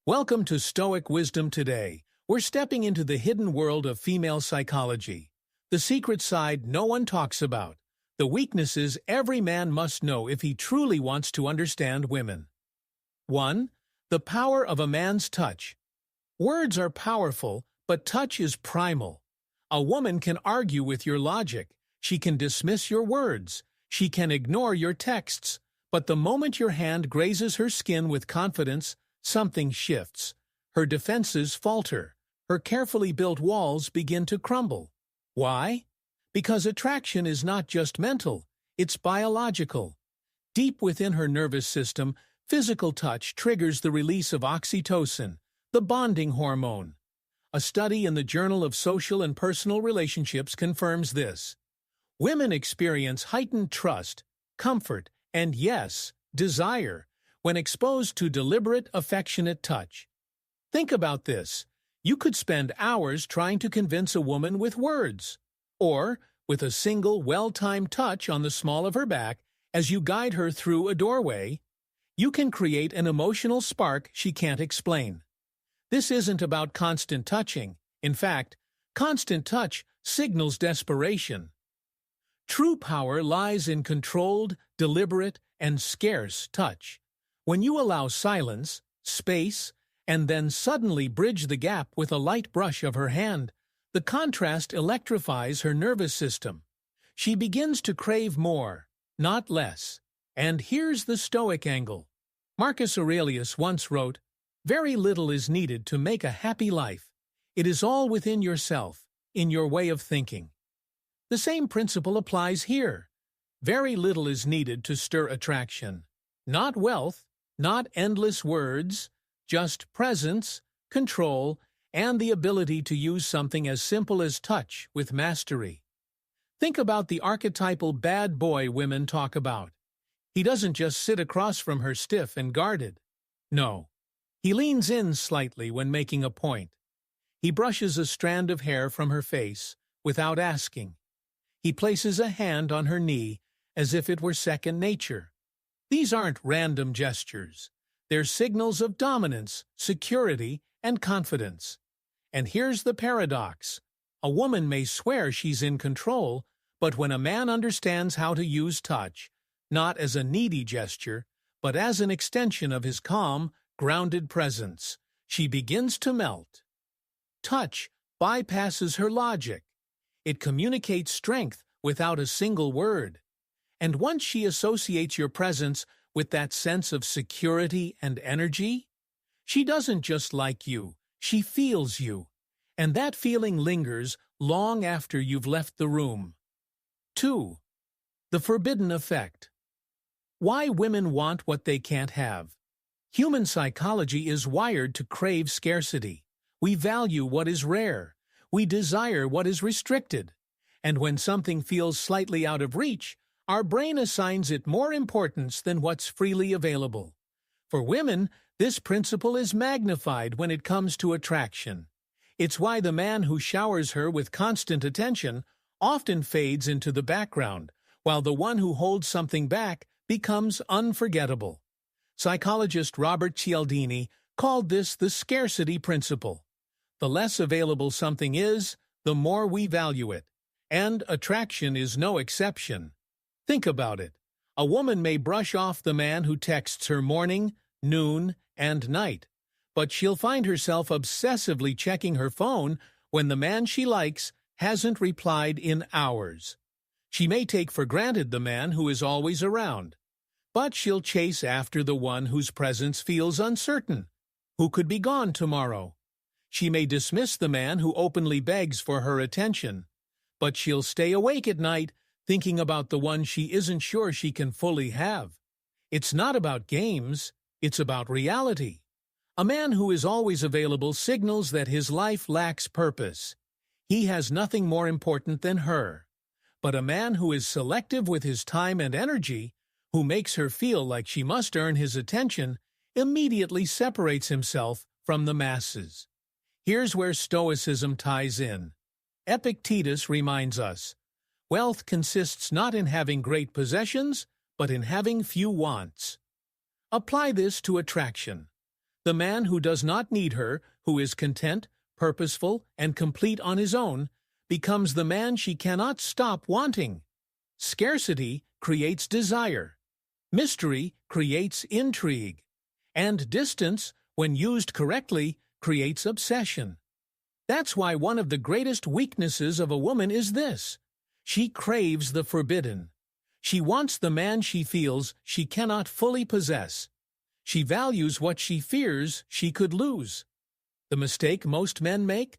Welcome to Stoic Wisdom Today. We're stepping into the hidden world of female psychology, the secret side no one talks about, the weaknesses every man must know if he truly wants to understand women. 1. The power of a man's touch. Words are powerful, but touch is primal. A woman can argue with your logic. She can dismiss your words. She can ignore your texts. But the moment your hand grazes her skin with confidence, something shifts. Her defenses falter. Her carefully built walls begin to crumble. Why? Because attraction is not just mental, it's biological. Deep within her nervous system, physical touch triggers the release of oxytocin, the bonding hormone. A study in the Journal of Social and Personal Relationships confirms this. Women experience heightened trust, comfort, and yes, desire, when exposed to deliberate, affectionate touch. Think about this. You could spend hours trying to convince a woman with words, or with a single, well-timed touch on the small of her back as you guide her through a doorway. You can create an emotional spark she can't explain. This isn't about constant touching. In fact, constant touch signals desperation. True power lies in controlled, deliberate, and scarce touch. When you allow silence, space, and then suddenly bridge the gap with a light brush of her hand, the contrast electrifies her nervous system. She begins to crave more, not less. And here's the Stoic angle. Marcus Aurelius once wrote, "Very little is needed to make a happy life. It is all within yourself, in your way of thinking." The same principle applies here. Very little is needed to stir attraction. Not wealth, not endless words, just presence, control, and the ability to use something as simple as touch with mastery. Think about the archetypal bad boy women talk about. He doesn't just sit across from her stiff and guarded. No, he leans in slightly when making a point. He brushes a strand of hair from her face without asking. He places a hand on her knee as if it were second nature. These aren't random gestures. They're signals of dominance, security, and confidence. And here's the paradox. A woman may swear she's in control, but when a man understands how to use touch, not as a needy gesture, but as an extension of his calm, grounded presence, she begins to melt. Touch bypasses her logic. It communicates strength without a single word. And once she associates your presence with that sense of security and energy, she doesn't just like you, she feels you. And that feeling lingers long after you've left the room. 2. The forbidden effect. Why women want what they can't have. Human psychology is wired to crave scarcity. We value what is rare. We desire what is restricted. And when something feels slightly out of reach, our brain assigns it more importance than what's freely available. For women, this principle is magnified when it comes to attraction. It's why the man who showers her with constant attention often fades into the background, while the one who holds something back becomes unforgettable. Psychologist Robert Cialdini called this the scarcity principle. The less available something is, the more we value it. And attraction is no exception. Think about it. A woman may brush off the man who texts her morning, noon, and night, but she'll find herself obsessively checking her phone when the man she likes hasn't replied in hours. She may take for granted the man who is always around, but she'll chase after the one whose presence feels uncertain, who could be gone tomorrow. She may dismiss the man who openly begs for her attention, but she'll stay awake at night thinking about the one she isn't sure she can fully have. It's not about games, it's about reality. A man who is always available signals that his life lacks purpose. He has nothing more important than her. But a man who is selective with his time and energy, who makes her feel like she must earn his attention, immediately separates himself from the masses. Here's where Stoicism ties in. Epictetus reminds us, wealth consists not in having great possessions, but in having few wants. Apply this to attraction. The man who does not need her, who is content, purposeful, and complete on his own, becomes the man she cannot stop wanting. Scarcity creates desire. Mystery creates intrigue. And distance, when used correctly, creates obsession. That's why one of the greatest weaknesses of a woman is this: she craves the forbidden. She wants the man she feels she cannot fully possess. She values what she fears she could lose. The mistake most men make?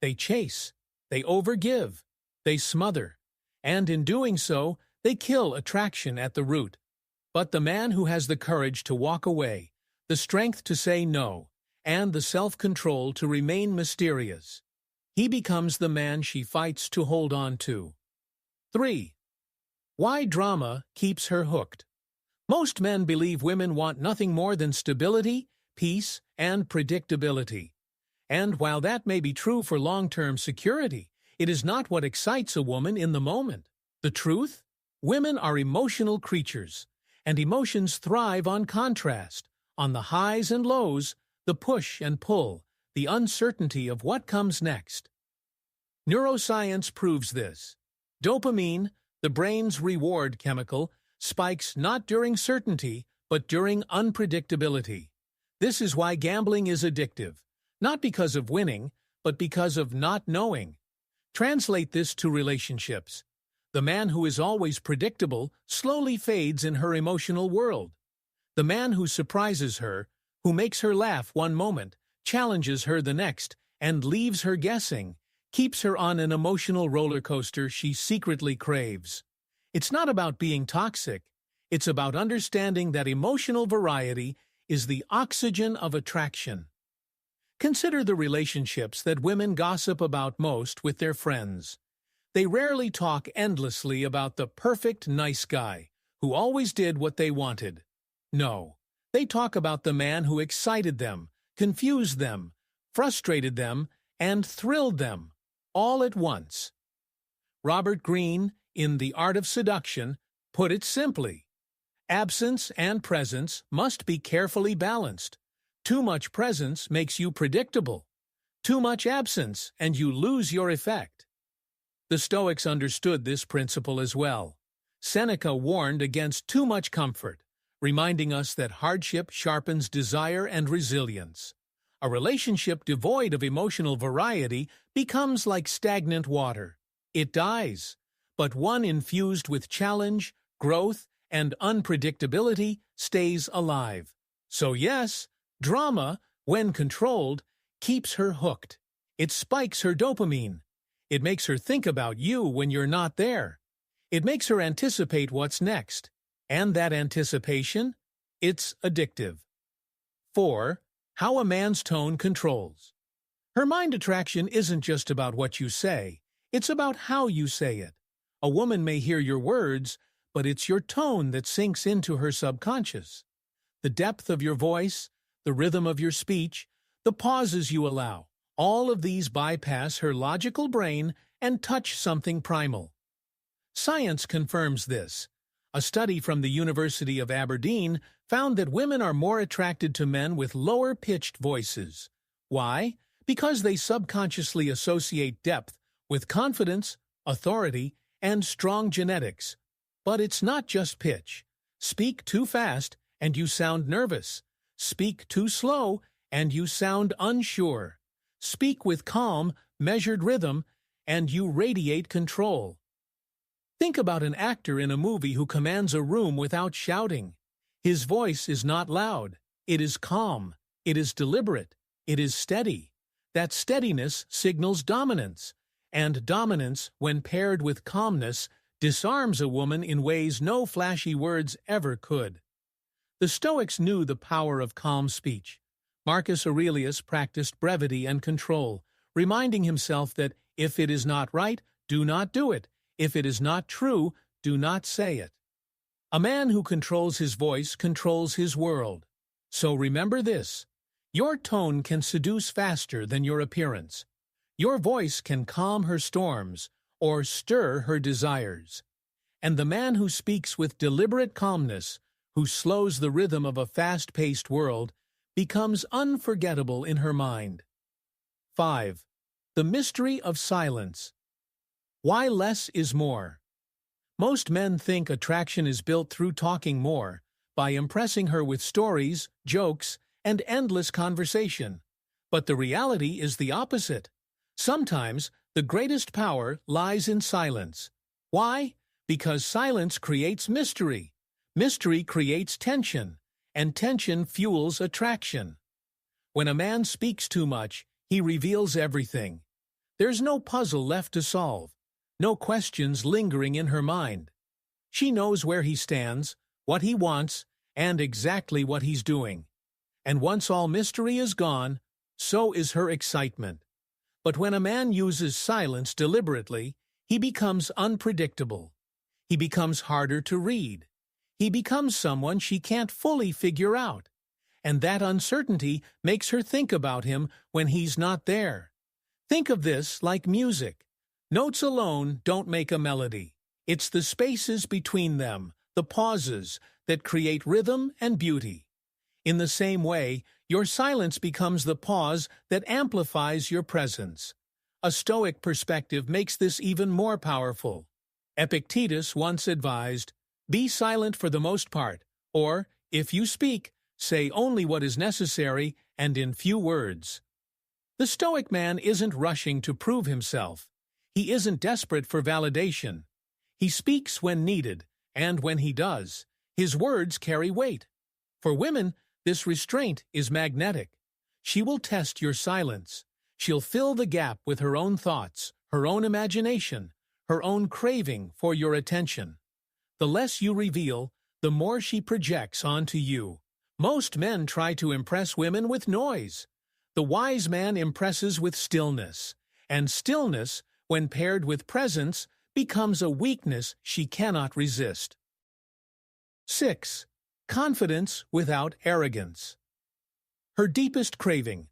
They chase, they overgive, they smother, and in doing so, they kill attraction at the root. But the man who has the courage to walk away, the strength to say no, and the self-control to remain mysterious, he becomes the man she fights to hold on to. 3. Why drama keeps her hooked. Most men believe women want nothing more than stability, peace, and predictability. And while that may be true for long-term security, it is not what excites a woman in the moment. The truth? Women are emotional creatures, and emotions thrive on contrast, on the highs and lows, the push and pull, the uncertainty of what comes next. Neuroscience proves this. Dopamine, the brain's reward chemical, spikes not during certainty, but during unpredictability. This is why gambling is addictive, not because of winning, but because of not knowing. Translate this to relationships. The man who is always predictable slowly fades in her emotional world. The man who surprises her, who makes her laugh one moment, challenges her the next, and leaves her guessing, keeps her on an emotional roller coaster she secretly craves. It's not about being toxic. It's about understanding that emotional variety is the oxygen of attraction. Consider the relationships that women gossip about most with their friends. They rarely talk endlessly about the perfect nice guy who always did what they wanted. No, they talk about the man who excited them, confused them, frustrated them, and thrilled them, all at once. Robert Greene, in The Art of Seduction, put it simply: absence and presence must be carefully balanced. Too much presence makes you predictable. Too much absence, and you lose your effect. The Stoics understood this principle as well. Seneca warned against too much comfort, reminding us that hardship sharpens desire and resilience. A relationship devoid of emotional variety becomes like stagnant water. It dies. But one infused with challenge, growth, and unpredictability stays alive. So yes, drama, when controlled, keeps her hooked. It spikes her dopamine. It makes her think about you when you're not there. It makes her anticipate what's next. And that anticipation? It's addictive. 4. How a man's tone controls. Her mind attraction isn't just about what you say. It's about how you say it. A woman may hear your words, but it's your tone that sinks into her subconscious. The depth of your voice, the rhythm of your speech, the pauses you allow, all of these bypass her logical brain and touch something primal. Science confirms this. A study from the University of Aberdeen found that women are more attracted to men with lower-pitched voices. Why? Because they subconsciously associate depth with confidence, authority, and strong genetics. But it's not just pitch. Speak too fast, and you sound nervous. Speak too slow, and you sound unsure. Speak with calm, measured rhythm, and you radiate control. Think about an actor in a movie who commands a room without shouting. His voice is not loud. It is calm. It is deliberate. It is steady. That steadiness signals dominance. And dominance, when paired with calmness, disarms a woman in ways no flashy words ever could. The Stoics knew the power of calm speech. Marcus Aurelius practiced brevity and control, reminding himself that if it is not right, do not do it. If it is not true, do not say it. A man who controls his voice controls his world. So remember this: your tone can seduce faster than your appearance. Your voice can calm her storms or stir her desires. And the man who speaks with deliberate calmness, who slows the rhythm of a fast-paced world, becomes unforgettable in her mind. 5. The mystery of silence. Why less is more? Most men think attraction is built through talking more, by impressing her with stories, jokes, and endless conversation. But the reality is the opposite. Sometimes, the greatest power lies in silence. Why? Because silence creates mystery. Mystery creates tension, and tension fuels attraction. When a man speaks too much, he reveals everything. There's no puzzle left to solve, no questions lingering in her mind. She knows where he stands, what he wants, and exactly what he's doing. And once all mystery is gone, so is her excitement. But when a man uses silence deliberately, he becomes unpredictable. He becomes harder to read. He becomes someone she can't fully figure out. And that uncertainty makes her think about him when he's not there. Think of this like music. Notes alone don't make a melody. It's the spaces between them, the pauses, that create rhythm and beauty. In the same way, your silence becomes the pause that amplifies your presence. A Stoic perspective makes this even more powerful. Epictetus once advised, "Be silent for the most part, or, if you speak, say only what is necessary and in few words." The Stoic man isn't rushing to prove himself. He isn't desperate for validation. He speaks when needed, and when he does, his words carry weight. For women, this restraint is magnetic. She will test your silence. She'll fill the gap with her own thoughts, her own imagination, her own craving for your attention. The less you reveal, the more she projects onto you. Most men try to impress women with noise. The wise man impresses with stillness, and stillness, when paired with presence, becomes a weakness she cannot resist. 6. Confidence without arrogance. Her deepest craving.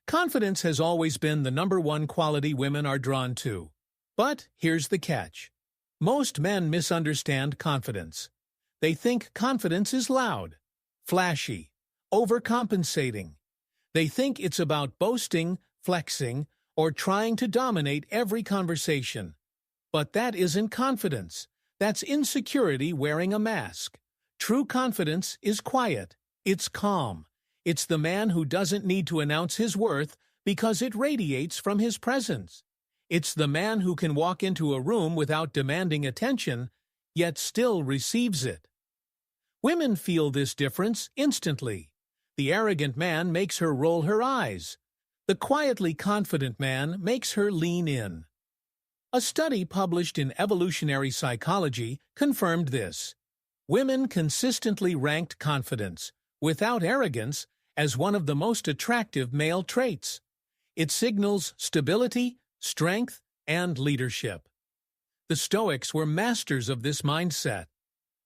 Confidence has always been the #1 quality women are drawn to. But here's the catch. Most men misunderstand confidence. They think confidence is loud, flashy, overcompensating. They think it's about boasting, flexing, or trying to dominate every conversation. But that isn't confidence. That's insecurity wearing a mask. True confidence is quiet. It's calm. It's the man who doesn't need to announce his worth because it radiates from his presence. It's the man who can walk into a room without demanding attention, yet still receives it. Women feel this difference instantly. The arrogant man makes her roll her eyes. The quietly confident man makes her lean in. A study published in Evolutionary Psychology confirmed this. Women consistently ranked confidence, without arrogance, as one of the most attractive male traits. It signals stability, strength, and leadership. The Stoics were masters of this mindset.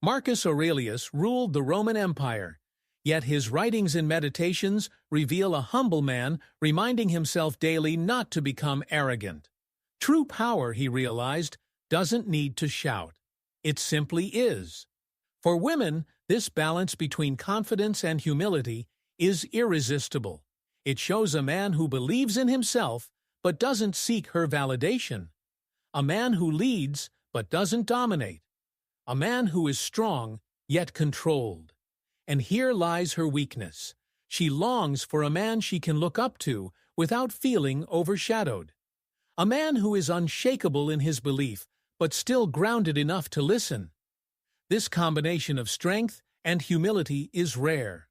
Marcus Aurelius ruled the Roman Empire, yet his writings and meditations reveal a humble man reminding himself daily not to become arrogant. True power, he realized, doesn't need to shout. It simply is. For women, this balance between confidence and humility is irresistible. It shows a man who believes in himself but doesn't seek her validation. A man who leads but doesn't dominate. A man who is strong yet controlled. And here lies her weakness. She longs for a man she can look up to without feeling overshadowed. A man who is unshakable in his belief but still grounded enough to listen. This combination of strength and humility is rare.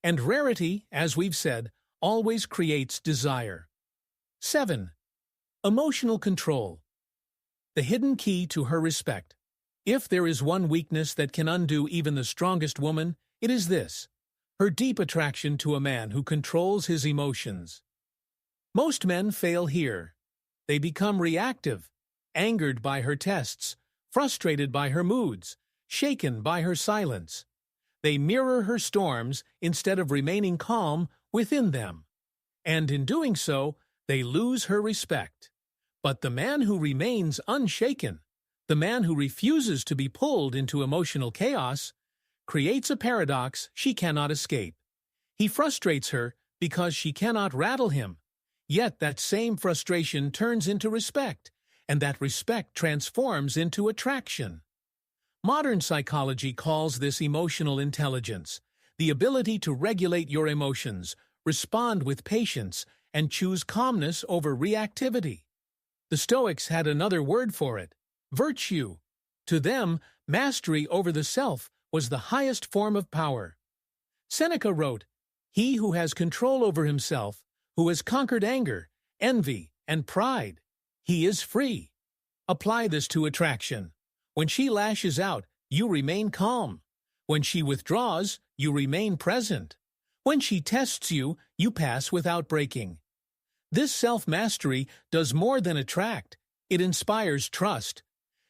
And rarity, as we've said, always creates desire. 7. Emotional control. The hidden key to her respect. If there is one weakness that can undo even the strongest woman, it is this: her deep attraction to a man who controls his emotions. Most men fail here. They become reactive, angered by her tests, frustrated by her moods, shaken by her silence. They mirror her storms instead of remaining calm within them. And in doing so, they lose her respect. But the man who remains unshaken, the man who refuses to be pulled into emotional chaos, creates a paradox she cannot escape. He frustrates her because she cannot rattle him. Yet that same frustration turns into respect, and that respect transforms into attraction. Modern psychology calls this emotional intelligence, the ability to regulate your emotions, respond with patience, and choose calmness over reactivity. The Stoics had another word for it: virtue. To them, mastery over the self was the highest form of power. Seneca wrote, "He who has control over himself, who has conquered anger, envy, and pride, he is free." Apply this to attraction. When she lashes out, you remain calm. When she withdraws, you remain present. When she tests you, you pass without breaking. This self-mastery does more than attract. It inspires trust.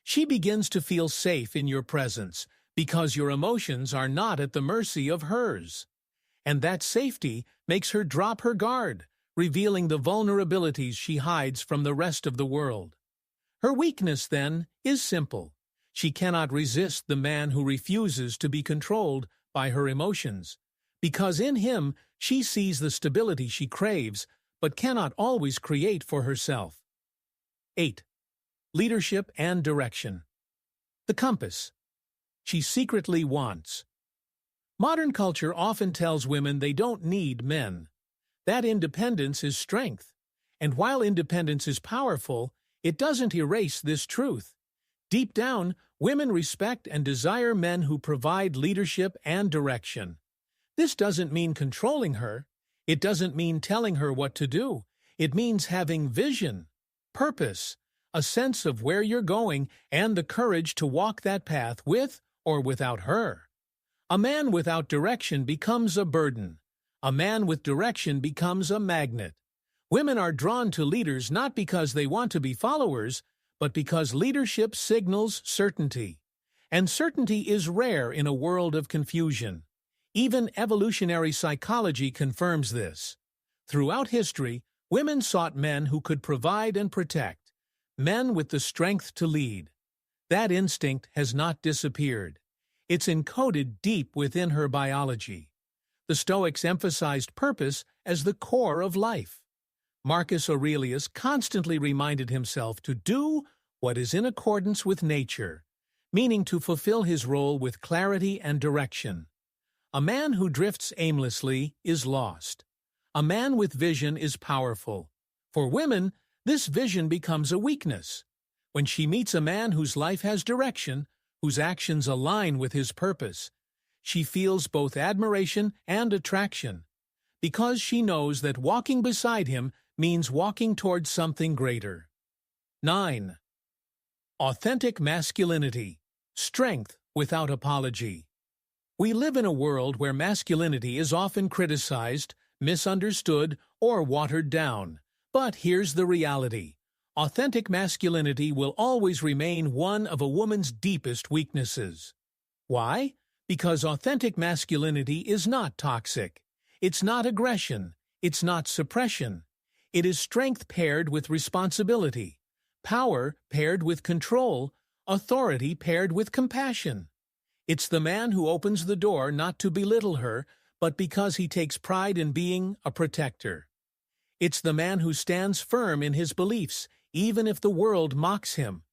She begins to feel safe in your presence because your emotions are not at the mercy of hers. And that safety makes her drop her guard, revealing the vulnerabilities she hides from the rest of the world. Her weakness, then, is simple. She cannot resist the man who refuses to be controlled by her emotions, because in him she sees the stability she craves but cannot always create for herself. 8. Leadership and direction. The compass. She secretly wants. Modern culture often tells women they don't need men. That independence is strength. And while independence is powerful, it doesn't erase this truth. Deep down, women respect and desire men who provide leadership and direction. This doesn't mean controlling her. It doesn't mean telling her what to do. It means having vision, purpose, a sense of where you're going, and the courage to walk that path with or without her. A man without direction becomes a burden. A man with direction becomes a magnet. Women are drawn to leaders not because they want to be followers, but because leadership signals certainty. And certainty is rare in a world of confusion. Even evolutionary psychology confirms this. Throughout history, women sought men who could provide and protect, men with the strength to lead. That instinct has not disappeared. It's encoded deep within her biology. The Stoics emphasized purpose as the core of life. Marcus Aurelius constantly reminded himself to do what is in accordance with nature, meaning to fulfill his role with clarity and direction. A man who drifts aimlessly is lost. A man with vision is powerful. For women, this vision becomes a weakness. When she meets a man whose life has direction, whose actions align with his purpose, she feels both admiration and attraction, because she knows that walking beside him means walking towards something greater. 9. Authentic masculinity. Strength without apology. We live in a world where masculinity is often criticized, misunderstood, or watered down. But here's the reality. Authentic masculinity will always remain one of a woman's deepest weaknesses. Why? Because authentic masculinity is not toxic. It's not aggression. It's not suppression. It is strength paired with responsibility, power paired with control, authority paired with compassion. It's the man who opens the door not to belittle her, but because he takes pride in being a protector. It's the man who stands firm in his beliefs, even if the world mocks him.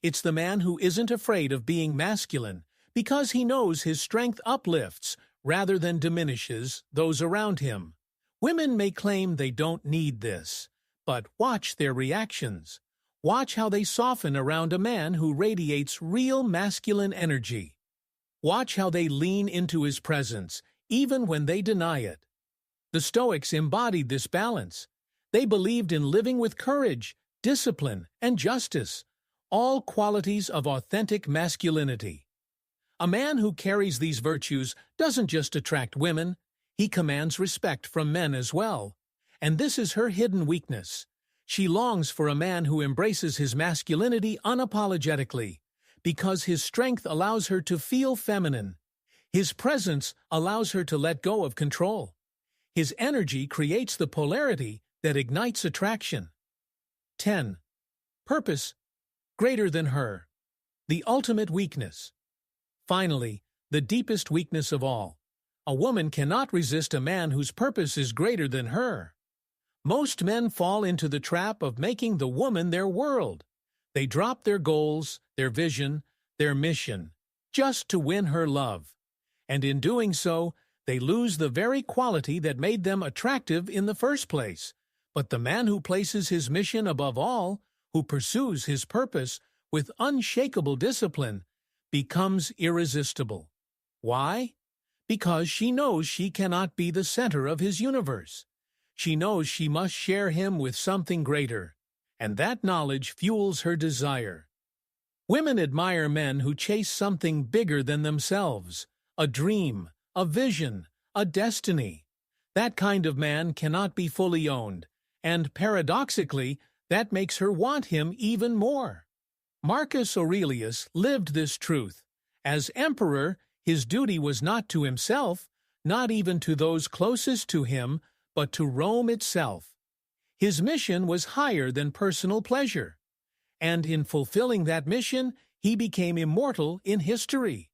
It's the man who isn't afraid of being masculine, because he knows his strength uplifts, rather than diminishes, those around him. Women may claim they don't need this, but watch their reactions. Watch how they soften around a man who radiates real masculine energy. Watch how they lean into his presence, even when they deny it. The Stoics embodied this balance. They believed in living with courage, discipline, and justice, all qualities of authentic masculinity. A man who carries these virtues doesn't just attract women, he commands respect from men as well. And this is her hidden weakness. She longs for a man who embraces his masculinity unapologetically, because his strength allows her to feel feminine. His presence allows her to let go of control. His energy creates the polarity that ignites attraction. 10. Purpose greater than her. The ultimate weakness. Finally, the deepest weakness of all. A woman cannot resist a man whose purpose is greater than her. Most men fall into the trap of making the woman their world. They drop their goals, their vision, their mission, just to win her love. And in doing so, they lose the very quality that made them attractive in the first place. But the man who places his mission above all, who pursues his purpose with unshakable discipline, becomes irresistible. Why? Because she knows she cannot be the center of his universe. She knows she must share him with something greater, and that knowledge fuels her desire. Women admire men who chase something bigger than themselves, a dream, a vision, a destiny. That kind of man cannot be fully owned, and paradoxically, that makes her want him even more. Marcus Aurelius lived this truth. As emperor, his duty was not to himself, not even to those closest to him, but to Rome itself. His mission was higher than personal pleasure, and in fulfilling that mission, he became immortal in history.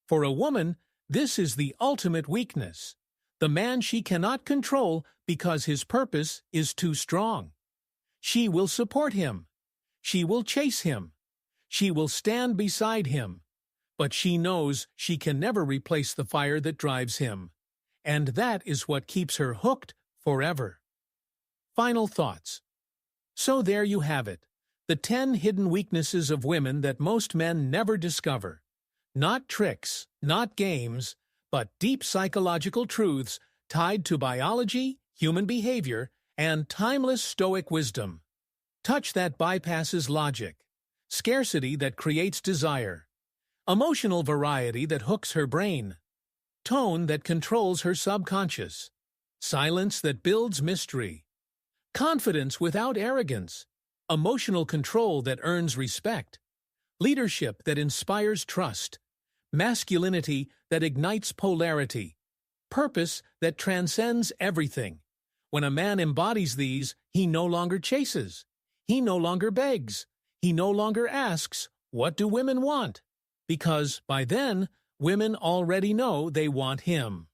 For a woman, this is the ultimate weakness, the man she cannot control because his purpose is too strong. She will support him. She will chase him. She will stand beside him. But she knows she can never replace the fire that drives him. And that is what keeps her hooked forever. Final thoughts. So there you have it, the 10 hidden weaknesses of women that most men never discover. Not tricks, not games, but deep psychological truths tied to biology, human behavior, and timeless Stoic wisdom. Touch that bypasses logic, scarcity that creates desire, emotional variety that hooks her brain, tone that controls her subconscious, silence that builds mystery, confidence without arrogance, emotional control that earns respect, leadership that inspires trust, masculinity that ignites polarity, purpose that transcends everything. When a man embodies these, he no longer chases. He no longer begs. He no longer asks, "What do women want?" Because by then, women already know they want him.